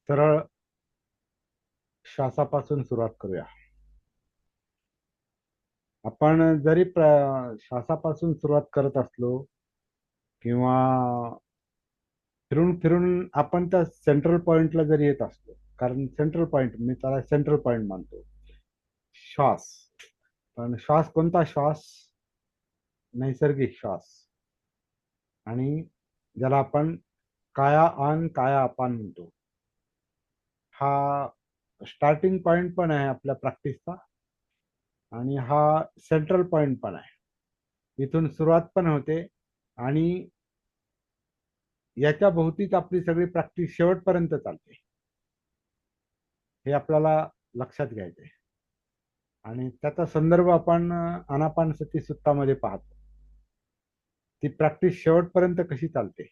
सरळ श्वासापासून सुरुवात करूया. आपण जरी श्वासापासून सुरुवात करत असलो किंवा फिरून फिरून आपण त्या सेंट्रल पॉइंटला जरी येत असलो, कारण सेंट्रल पॉइंट मी त्याला सेंट्रल पॉइंट मानतो, श्वास. पण श्वास कोणता श्वास? नैसर्गिक श्वास. आणि ज्याला आपण काया आन काया अपान म्हणतो. हा स्टार्टिंग पॉइंट पण आहे आपल्या प्रॅक्टिसचा आणि हा सेंट्रल पॉइंट पण आहे. इथून सुरुवात पण होते आणि याच्या भोवतीच आपली सगळी प्रॅक्टिस शेवटपर्यंत चालते. हे आपल्याला लक्षात घ्यायचं आहे. आणि त्याचा संदर्भ आपण आनापानसती सुत्तामध्ये पाहतो. ती प्रॅक्टिस शेवटपर्यंत कशी चालते